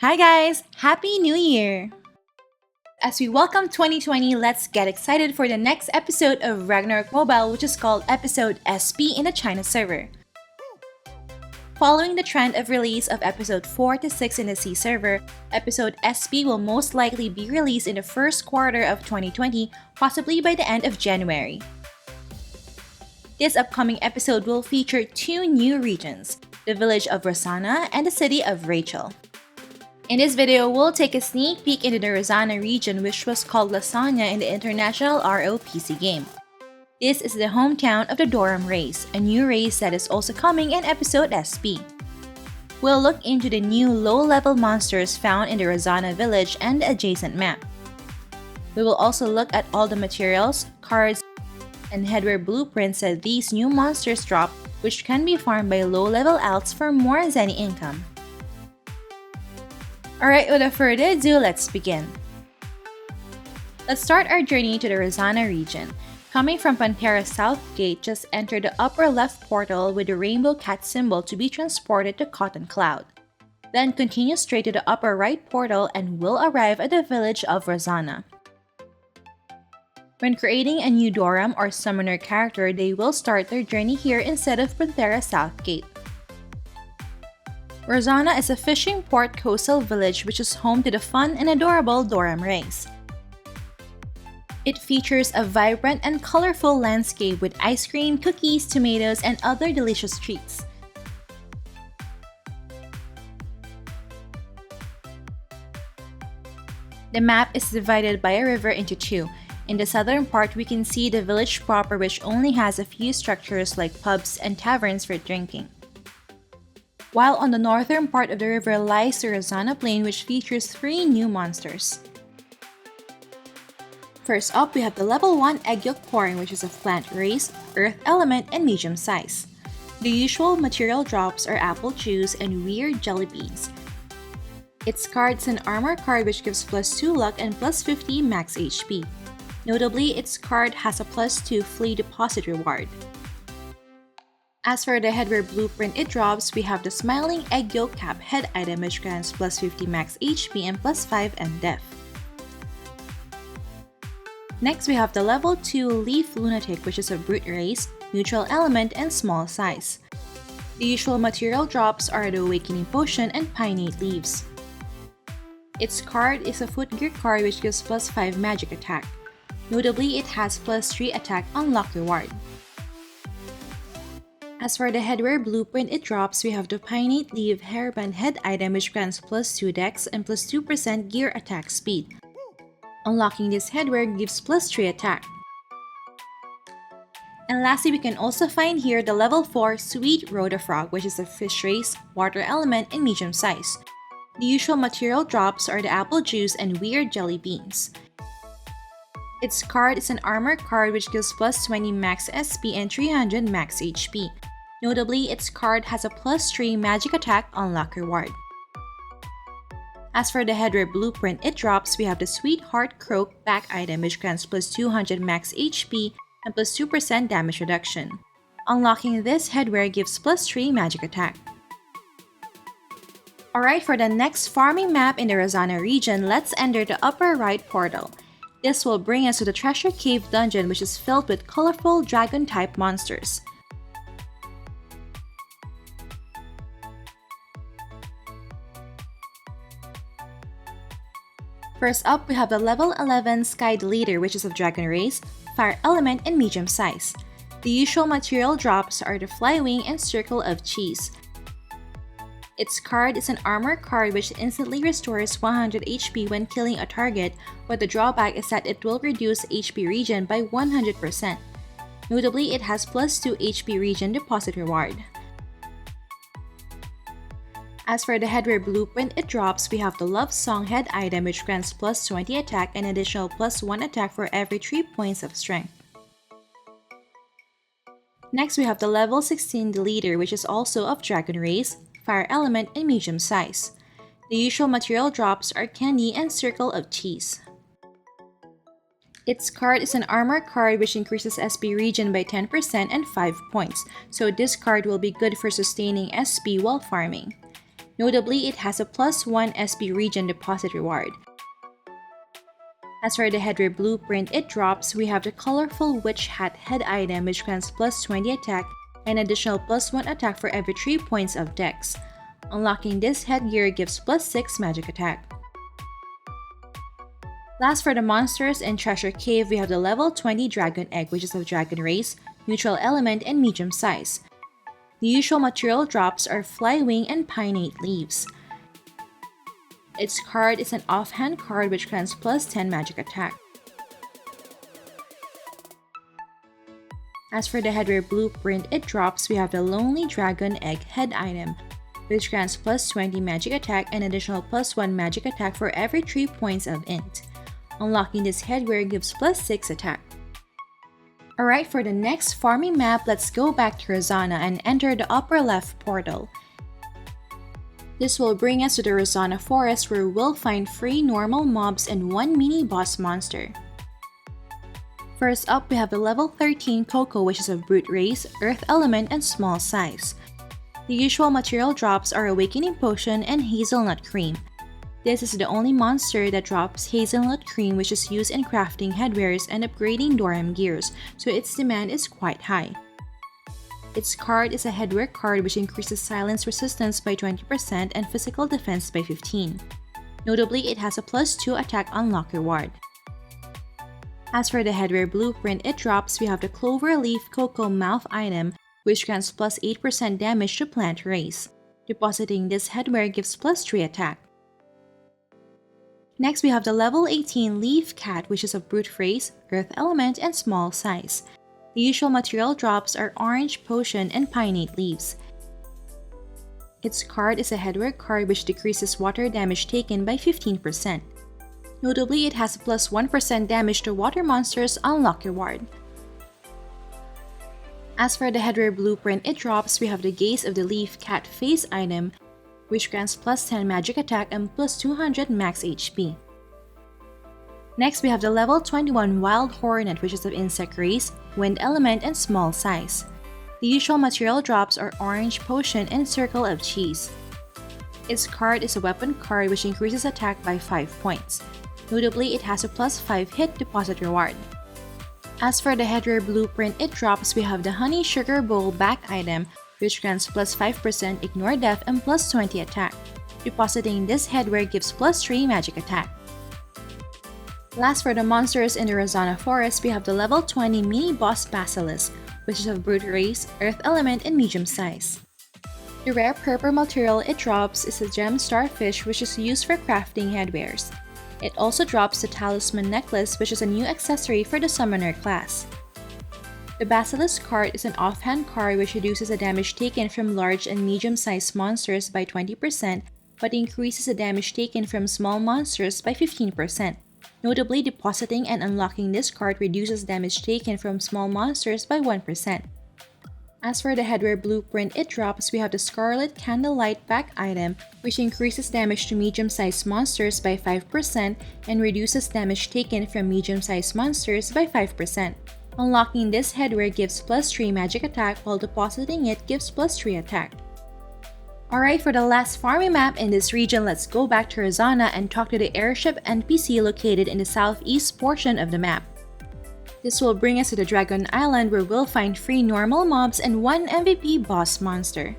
Hi guys! Happy New Year! As we welcome 2020, let's get excited for the next episode of Ragnarok Mobile, which is called Episode SP in the China server. Following the trend of release of Episode 4 to 6 in the C server, Episode SP will most likely be released in the first quarter of 2020, possibly by the end of January. This upcoming episode will feature two new regions, the village of Rozana and the city of Rachel. In this video, we'll take a sneak peek into the Rozana region, which was called Lasagna in the international ROPC game. This is the hometown of the Doram race, a new race that is also coming in episode SP. We'll look into the new low-level monsters found in the Rozana village and the adjacent map. We will also look at all the materials, cards, and headwear blueprints that these new monsters drop, which can be farmed by low-level alts for more Zenny income. Alright, without further ado, let's begin. Let's start our journey to the Rozana region. Coming from Pantera South Gate, just enter the upper left portal with the rainbow cat symbol to be transported to Cotton Cloud. Then continue straight to the upper right portal and we'll arrive at the village of Rozana. When creating a new Doram or summoner character, they will start their journey here instead of Pantera South Gate. Rozana is a fishing port coastal village which is home to the fun and adorable Doram race. It features a vibrant and colorful landscape with ice cream, cookies, tomatoes, and other delicious treats. The map is divided by a river into two. In the southern part, we can see the village proper, which only has a few structures like pubs and taverns for drinking. While on the northern part of the river lies the Rozana Plain, which features three new monsters. First up, we have the level 1 egg yolk corn, which is of plant race, earth element, and medium size. The usual material drops are apple juice and weird jelly beans. Its card is an armor card which gives plus 2 luck and plus 50 max HP. Notably, its card has a plus 2 flea deposit reward. As for the headwear blueprint it drops, we have the smiling egg yolk cap head item which grants plus 50 max HP and plus 5 MDef. Next, we have the level 2 leaf lunatic, which is a brute race, neutral element, and small size. The usual material drops are the awakening potion and pineate leaves. Its card is a footgear card which gives plus 5 magic attack. Notably, it has plus 3 attack on lock reward. As for the headwear blueprint it drops, we have the pineate leaf hairband head item which grants plus 2 dex and plus 2% gear attack speed. Unlocking this headwear gives plus 3 attack. And lastly, we can also find here the level 4 Sweet Rhoda Frog, which is a fish race, water element, and medium size. The usual material drops are the apple juice and weird jelly beans. Its card is an armor card which gives plus 20 max SP and 300 max HP. Notably, its card has a plus 3 magic attack on luck reward. As for the headwear blueprint it drops, we have the Sweetheart Croak back item which grants plus 200 max HP and plus 2% damage reduction. Unlocking this headwear gives plus 3 magic attack. Alright, for the next farming map in the Rozana region, let's enter the upper right portal. This will bring us to the Treasure Cave dungeon, which is filled with colorful dragon-type monsters. First up, we have the level 11 Sky Leader, which is of dragon race, fire element, and medium size. The usual material drops are the Flywing and Circle of Cheese. Its card is an armor card which instantly restores 100 HP when killing a target, but the drawback is that it will reduce HP regen by 100%. Notably, it has plus 2 HP regen deposit reward. As for the headwear blueprint it drops, we have the Love Song head item which grants plus 20 attack and additional plus 1 attack for every 3 points of strength. Next, we have the level 16 Leader, which is also of dragon race, fire element, and medium size. The usual material drops are candy and circle of cheese. Its card is an armor card which increases SP regen by 10% and 5 points, so this card will be good for sustaining SP while farming. Notably, it has a +1 SP regen deposit reward. As for the Headwear blueprint it drops, we have the colorful witch hat head item which grants +20 attack and additional +1 attack for every 3 points of dex. Unlocking this headgear gives +6 magic attack. Last, for the monsters in Treasure Cave, we have the level 20 dragon egg which is of dragon race, neutral element, and medium size. The usual material drops are Flywing and Pineate leaves. Its card is an offhand card which grants +10 magic attack. As for the Headwear blueprint it drops, we have the Lonely Dragon Egg head item, which grants +20 magic attack and additional +1 magic attack for every 3 points of int. Unlocking this headwear gives +6 attack. Alright, for the next farming map, let's go back to Rozana and enter the upper left portal. This will bring us to the Rozana forest where we'll find 3 normal mobs and 1 mini boss monster. First up, we have the level 13 Coco which is of brute race, earth element, and small size. The usual material drops are Awakening Potion and Hazelnut Cream. This is the only monster that drops Hazelnut Cream which is used in crafting headwears and upgrading Doram gears, so its demand is quite high. Its card is a headwear card which increases silence resistance by 20% and physical defense by 15%. Notably, it has a +2 attack unlock reward. As for the headwear blueprint it drops, we have the Clover Leaf Cocoa Mouth item which grants +8% damage to plant race. Depositing this headwear gives +3 attack. Next, we have the level 18 Leaf Cat which is of brute race, earth element, and small size. The usual material drops are Orange Potion and Pineate leaves. Its card is a headwear card which decreases water damage taken by 15%. Notably, it has a +1% damage to water monsters unlock reward. As for the headwear blueprint it drops, we have the Gaze of the Leaf Cat face item which grants +10 magic attack and +200 max HP. Next, we have the level 21 Wild Hornet which is of insect race, wind element, and small size. The usual material drops are Orange Potion and Circle of Cheese. Its card is a weapon card which increases attack by 5 points. Notably, it has a +5 hit deposit reward. As for the headwear blueprint it drops, we have the Honey Sugar Bowl back item which grants +5% ignore death and +20 attack. Depositing this headwear gives +3 magic attack. Last, for the monsters in the Rozana forest, we have the level 20 mini boss Basilisk which is of brute race, earth element, and medium size. The rare purple material it drops is a gem starfish which is used for crafting headwears. It also drops the Talisman Necklace which is a new accessory for the Summoner class. The Basilisk card is an offhand card which reduces the damage taken from large and medium-sized monsters by 20%, but increases the damage taken from small monsters by 15%. Notably, depositing and unlocking this card reduces damage taken from small monsters by 1%. As for the headwear blueprint it drops, we have the Scarlet Candlelight back item which increases damage to medium-sized monsters by 5% and reduces damage taken from medium-sized monsters by 5%. Unlocking this headwear gives +3 magic attack while depositing it gives +3 attack. Alright, for the last farming map in this region, let's go back to Rozana and talk to the airship NPC located in the southeast portion of the map. This will bring us to the Dragon Island where we'll find 3 normal mobs and 1 MVP boss monster.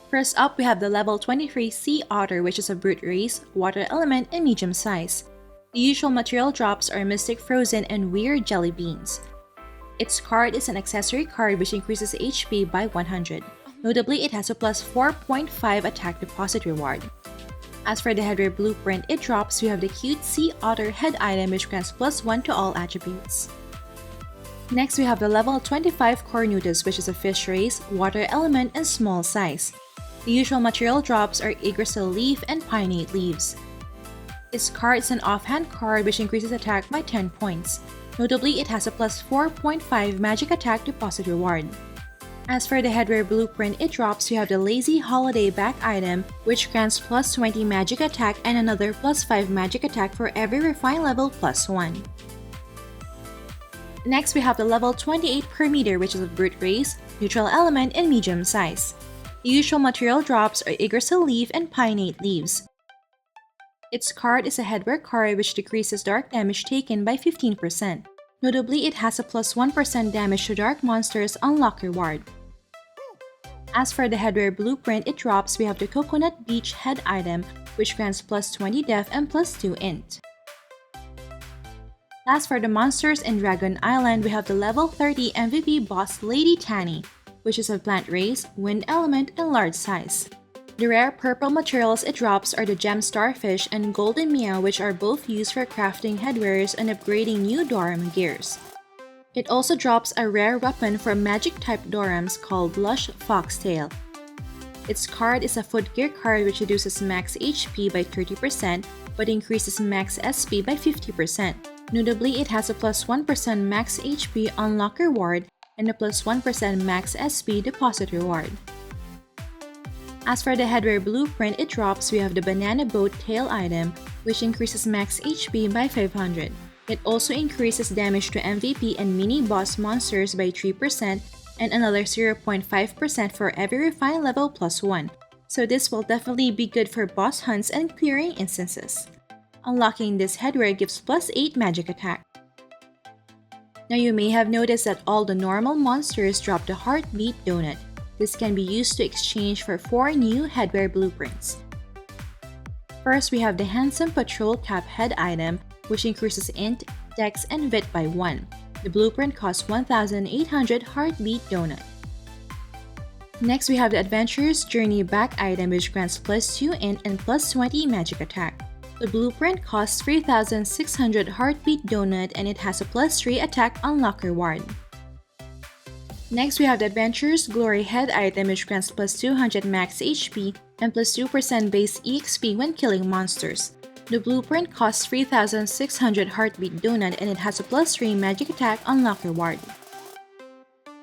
First up, we have the level 23 Sea Otter which is a brute race, water element, and medium size. The usual material drops are Mystic Frozen and Weird Jelly Beans. Its card is an accessory card which increases HP by 100. Notably, it has a +4.5 attack deposit reward. As for the headwear blueprint it drops, we have the cute Sea Otter head item which grants +1 to all attributes. Next, we have the level 25 Cornutus which is a fish race, water element, and small size. The usual material drops are Yggdrasil leaf and Pineate leaves. Its card is an offhand card which increases attack by 10 points. Notably, it has a +4.5 magic attack deposit reward. As for the headwear blueprint it drops, we have the Lazy Holiday back item which grants +20 magic attack and another +5 magic attack for every refine level +1. Next, we have the level 28 Permeter which is a brute race, neutral element, and medium size. The usual material drops are Yggdrasil leaf and pineate leaves. Its card is a headwear card which decreases dark damage taken by 15%. Notably, it has a plus 1% damage to dark monsters on locker ward. As for the headwear blueprint it drops, we have the Coconut Beach head item, which grants plus 20 def and plus 2 int. As for the monsters in Dragon Island, we have the level 30 MVP boss Lady Tanny, which is of plant race, wind element, and large size. The rare purple materials it drops are the Gem Starfish and Golden Meow, which are both used for crafting headwears and upgrading new Doram gears. It also drops a rare weapon for magic-type Dorams called Lush Foxtail. Its card is a footgear card which reduces max HP by 30% but increases max SP by 50%. Notably, it has a plus 1% max HP on locker ward and a plus 1% max SP deposit reward. As for the headwear blueprint it drops, we have the Banana Boat tail item, which increases max HP by 500. It also increases damage to MVP and mini-boss monsters by 3% and another 0.5% for every refine level plus 1, so this will definitely be good for boss hunts and clearing instances. Unlocking this headwear gives plus 8 magic attack. Now you may have noticed that all the normal monsters drop the Heartbeat Donut. This can be used to exchange for 4 new headwear blueprints. First, we have the Handsome Patrol Cap head item, which increases int, dex, and vit by 1. The blueprint costs 1,800 Heartbeat Donut. Next, we have the Adventurer's Journey back item, which grants plus 2 int and plus 20 magic attack. The blueprint costs 3,600 Heartbeat Donut and it has a plus 3 attack on locker ward. Next, we have the Adventurer's Glory head item, which grants plus 200 max HP and plus 2% base EXP when killing monsters. The blueprint costs 3,600 Heartbeat Donut and it has a plus 3 magic attack on locker ward.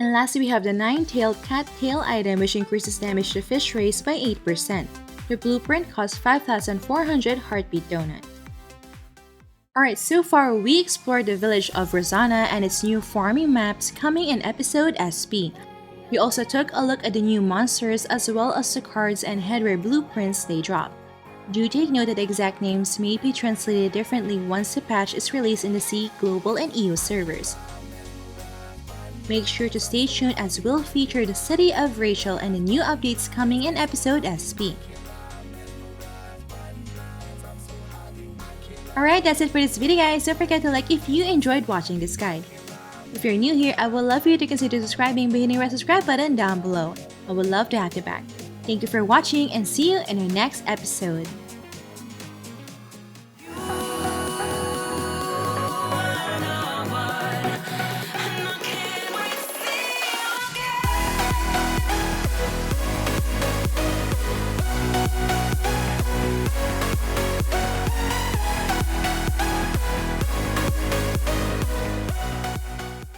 And lastly, we have the 9-tailed cat tail item, which increases damage to fish race by 8%. The blueprint costs 5,400 Heartbeat Donut. Alright, so far we explored the village of Rozana and its new farming maps coming in episode SP. We also took a look at the new monsters as well as the cards and headwear blueprints they drop. Do take note that the exact names may be translated differently once the patch is released in the C, Global, and EU servers. Make sure to stay tuned as we'll feature the city of Rachel and the new updates coming in episode SP. Alright, that's it for this video guys. Don't forget to like if you enjoyed watching this guide. If you're new here, I would love for you to consider subscribing by hitting the red subscribe button down below. I would love to have you back. Thank you for watching and see you in our next episode.